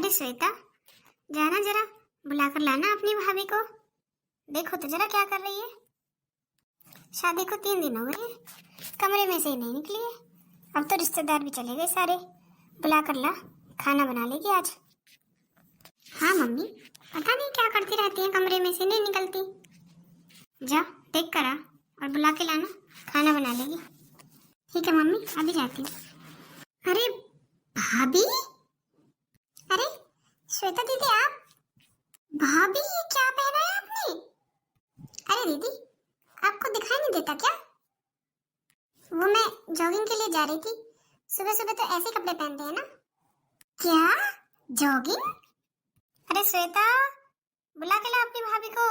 अरे श्वेता, जाना जरा बुलाकर लाना अपनी भाभी को। देखो तो जरा क्या कर रही है। शादी को 3 दिन हो गए, कमरे में से ही नहीं निकली है। अब तो रिश्तेदार भी चले गए सारे। बुलाकर ला, खाना बना लेगी आज। हाँ मम्मी, पता नहीं क्या करती रहती है, कमरे में से नहीं निकलती। जा देख कर आ और बुला के लाना, खाना बना लेगी। ठीक है मम्मी, अभी जाती हूँ। अरे भाभी, अरे श्वेता दीदी, आप भाभी ये क्या पहना है आपने? अरे दीदी, आपको दिखाई नहीं देता क्या? वो मैं जॉगिंग के लिए जा रही थी। सुबह सुबह तो ऐसे कपड़े पहनते हैं ना। क्या जॉगिंग? अरे श्वेता, बुला के ला अपनी भाभी को।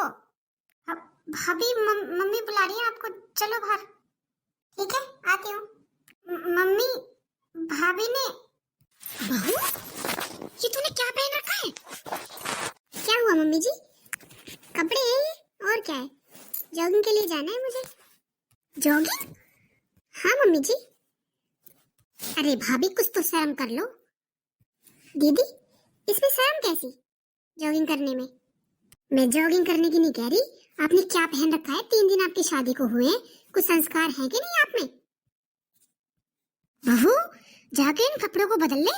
भाभी मम्मी बुला रही है आपको, चलो बाहर। ठीक है, आती हूँ। मम्मी, भाभी ने। बहू, ये तूने क्या पहन रखा है? क्या हुआ मम्मी जी? कपड़े हैं ये, और क्या है? जॉगिंग के लिए जाना है मुझे। जॉगिंग? हाँ मम्मी जी। अरे भाभी, कुछ तो शर्म कर लो। दीदी, इसमें शर्म कैसी जॉगिंग करने में? मैं जॉगिंग करने की नहीं कह रही। आपने क्या पहन रखा है? 3 दिन आपकी शादी को हुए, कुछ संस्कार है कि नहीं आप में? बहू, जाके इन कपड़ों को बदल ले।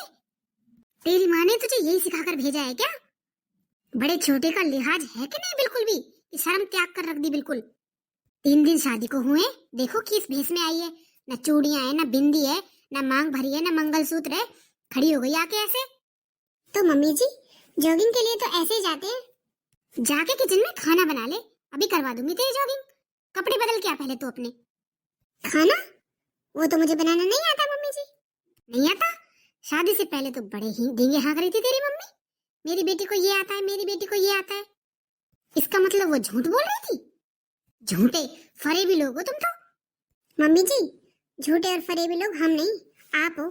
तेरी माँ ने तुझे यही सिखाकर भेजा है क्या? बड़े छोटे का लिहाज है कि नहीं बिल्कुल भी? शर्म त्याग कर रख दी बिल्कुल। 3 दिन शादी को हुए, देखो किस भेष में आई है। न चूड़ियां है, न बिंदी है, न मांग भरी है, न मंगलसूत्र है। खड़ी हो गई आके ऐसे। तो मम्मी जी, जॉगिंग के लिए तो ऐसे ही जाते हैं। जाके किचन में खाना बना ले, अभी करवा दूंगी तेरी जॉगिंग। कपड़े बदल के आ पहले तो अपने। खाना? वो तो मुझे बनाना नहीं आता मम्मी जी। नहीं आता? शादी से पहले तो बड़े ही डींगे हाँक रही थी तेरी मम्मी। मेरी बेटी को ये आता है, मेरी बेटी को ये आता है। इसका मतलब वो झूठ बोल रही थी। झूठे फरेबी लोग हो तुम तो। मम्मी जी, झूठे और फरेबी लोग हम नहीं, आप हो।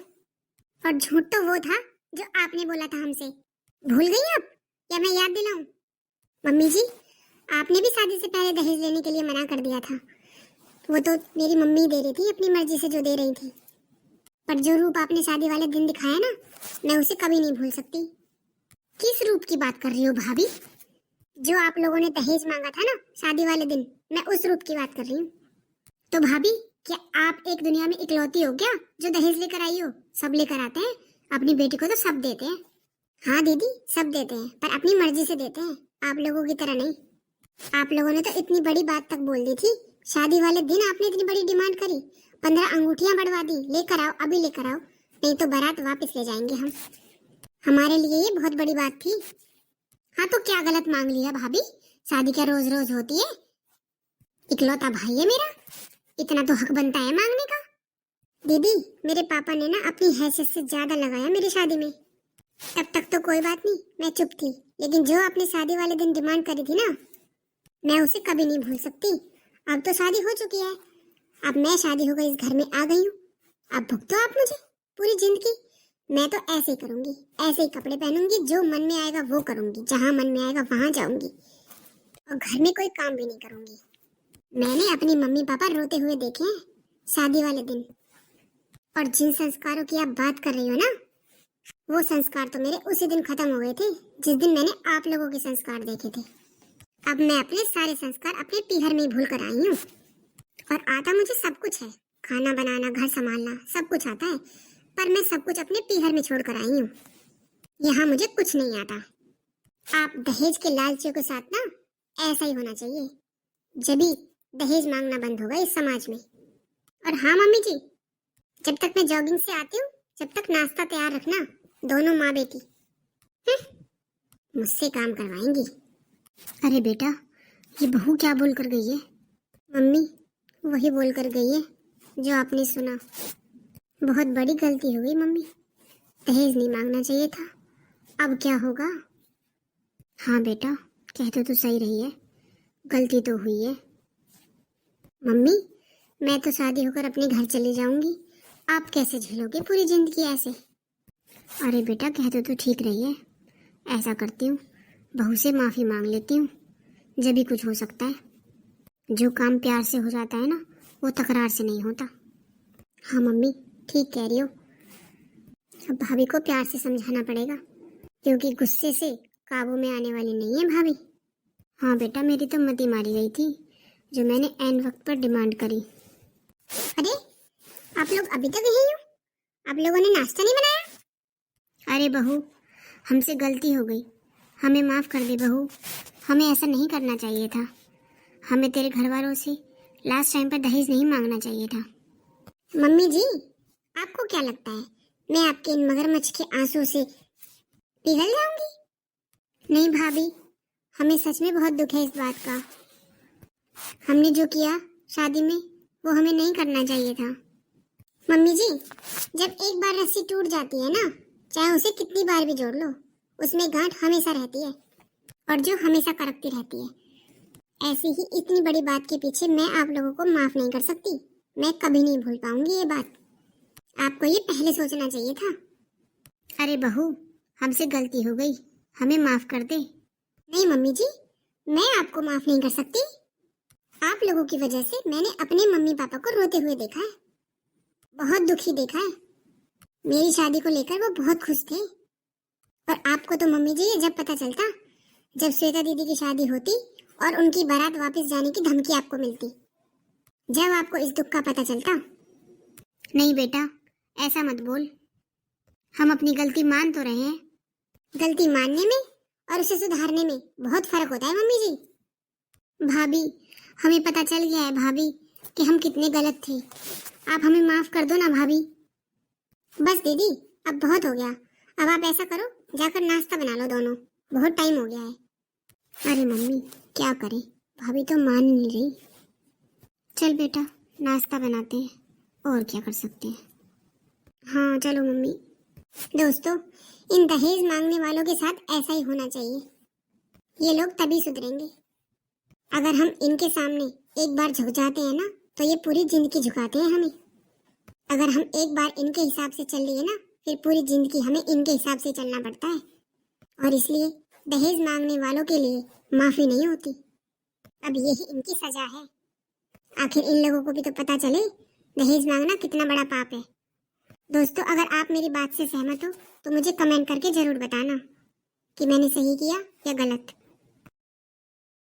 और झूठ तो वो था जो आपने बोला था हमसे। भूल गई आप, या मैं याद दिलाऊं? मम्मी जी, आपने भी शादी से पहले दहेज लेने के लिए मना कर दिया था। वो तो मेरी मम्मी दे रही थी, अपनी मर्जी से जो दे रही थी। पर जो रूप आपने शादी वाले दिन दिखाया ना, मैं उसे कभी नहीं भूल सकती। किस रूप की बात कर रही हो भाभी? जो आप लोगों ने दहेज मांगा था ना शादी वाले दिन, मैं उस रूप की बात कर रही हूँ। तो भाभी, क्या आप एक दुनिया में इकलौती हो क्या जो दहेज लेकर आई हो? सब लेकर आते हैं, अपनी बेटी को तो सब देते हैं। हाँ दीदी, सब देते हैं, पर अपनी मर्जी से देते हैं, आप लोगों की तरह नहीं। आप लोगों ने तो इतनी बड़ी बात तक बोल दी थी। शादी वाले दिन आपने इतनी बड़ी डिमांड करी, 15 अंगूठियां बढ़वा दी। लेकर आओ, अभी लेकर आओ, नहीं तो बारात वापस ले जाएंगे हम। हमारे लिए ये बहुत बड़ी बात थी। हाँ तो क्या गलत मांग लिया भाभी? शादी क्या रोज रोज होती है? इकलौता भाई है मेरा, इतना तो हक बनता है मांगने का। दीदी, मेरे पापा ने ना अपनी हैसियत से ज्यादा लगाया मेरी शादी में। तब तक तो कोई बात नहीं, मैं चुप थी, लेकिन जो आपने शादी वाले दिन डिमांड करी थी ना, मैं उसे कभी नहीं भूल सकती। अब तो शादी हो चुकी है, अब मैं शादी होकर इस घर में आ गई हूँ। अब भुगतो आप मुझे पूरी जिंदगी। मैं तो ऐसे ही करूंगी, ऐसे ही कपड़े पहनूंगी, जो मन में आएगा वो करूंगी, जहाँ मन में आएगा वहां जाऊंगी, और घर में कोई काम भी नहीं करूंगी। मैंने अपनी मम्मी पापा रोते हुए देखे हैं शादी वाले दिन। और जिन संस्कारों की आप बात कर रही हो ना, वो संस्कार तो मेरे उसी दिन खत्म हो गए थे जिस दिन मैंने आप लोगों के संस्कार देखे थे। अब मैं अपने सारे संस्कार अपने पीहर में ही भूल कर आई हूँ। और आता मुझे सब कुछ है, खाना बनाना, घर संभालना, सब कुछ आता है, पर मैं सब कुछ अपने पीहर में छोड़ कर आई हूँ। यहाँ मुझे कुछ नहीं आता। आप दहेज के लालचियों के साथ ना ऐसा ही होना चाहिए, जब ही दहेज मांगना बंद होगा इस समाज में। और हाँ मम्मी जी, जब तक मैं जॉगिंग से आती हूँ, जब तक नाश्ता तैयार रखना, दोनों माँ बेटी। मुझसे काम करवाएंगी। अरे बेटा, ये बहू क्या बोल कर गई है? मम्मी, वही बोल कर गई है जो आपने सुना। बहुत बड़ी गलती हो गई मम्मी, दहेज नहीं मांगना चाहिए था। अब क्या होगा? हाँ बेटा, कहते तो सही रही है, गलती तो हुई है। मम्मी, मैं तो शादी होकर अपने घर चली जाऊंगी, आप कैसे झेलोगे पूरी जिंदगी ऐसे? अरे बेटा, कहते तो ठीक रही है। ऐसा करती हूँ, बहू से माफी मांग लेती हूँ, जब भी कुछ हो सकता है। जो काम प्यार से हो जाता है ना, वो तकरार से नहीं होता। हाँ मम्मी, ठीक कह रही हो। अब भाभी को प्यार से समझाना पड़ेगा। क्योंकि गुस्से से काबू में आने वाली नहीं है भाभी। हाँ बेटा, मेरी तो मती मारी गई थी जो मैंने ऐन वक्त पर डिमांड करी। अरे आप लोग अभी तक यहीं हो? आप लोगों ने नाश्ता नहीं बनाया? अरे बहू, हमसे गलती हो गई, हमें माफ कर दे बहू। हमें ऐसा नहीं करना चाहिए था। हमें तेरे घर वालों से लास्ट टाइम पर दहेज नहीं मांगना चाहिए था। मम्मी जी, आपको क्या लगता है मैं आपके इन मगरमच्छ के आंसू से पिघल जाऊंगी? नहीं भाभी, हमें सच में बहुत दुख है इस बात का। हमने जो किया शादी में वो हमें नहीं करना चाहिए था। मम्मी जी, जब एक बार रस्सी टूट जाती है ना, चाहे उसे कितनी बार भी जोड़ लो, उसमें गांठ हमेशा रहती है और जो हमेशा करकती रहती है। ऐसी ही इतनी बड़ी बात के पीछे मैं आप लोगों को माफ नहीं कर सकती। मैं कभी नहीं भूल पाऊंगी ये बात। आपको ये पहले सोचना चाहिए था। अरे बहू, हमसे गलती हो गई, हमें माफ कर दे। नहीं मम्मी जी, मैं आपको माफ नहीं कर सकती। आप लोगों की वजह से मैंने अपने मम्मी पापा को रोते हुए देखा है, बहुत दुखी देखा है। मेरी शादी को लेकर वो बहुत खुश थे। और आपको तो मम्मी जी ये जब पता चलता जब श्वेता दीदी की शादी होती और उनकी बारात वापस जाने की धमकी आपको मिलती, जब आपको इस दुख का पता चलता। नहीं बेटा, ऐसा मत बोल। हम अपनी गलती मान तो रहे हैं। गलती मानने में और उसे सुधारने में बहुत फर्क होता है मम्मी जी। भाभी, हमें पता चल गया है भाभी कि हम कितने गलत थे। आप हमें माफ कर दो ना भाभी। बस दीदी, अब बहुत हो गया। अब आप ऐसा करो, जाकर नाश्ता बना लो दोनों, बहुत टाइम हो गया है। अरे मम्मी, क्या करें, भाभी तो मान नहीं रही। चल बेटा, नाश्ता बनाते हैं, और क्या कर सकते हैं। हाँ चलो मम्मी। दोस्तों, इन दहेज मांगने वालों के साथ ऐसा ही होना चाहिए। ये लोग तभी सुधरेंगे अगर हम इनके सामने एक बार झुक जाते हैं ना, तो ये पूरी जिंदगी झुकाते हैं हमें। अगर हम एक बार इनके हिसाब से चल लिए ना, फिर पूरी जिंदगी हमें इनके हिसाब से चलना पड़ता है। और इसलिए दहेज मांगने वालों के लिए माफी नहीं होती। अब यही इनकी सजा है। आखिर इन लोगों को भी तो पता चले दहेज मांगना कितना बड़ा पाप है। दोस्तों, अगर आप मेरी बात से सहमत हो तो मुझे कमेंट करके जरूर बताना कि मैंने सही किया या गलत।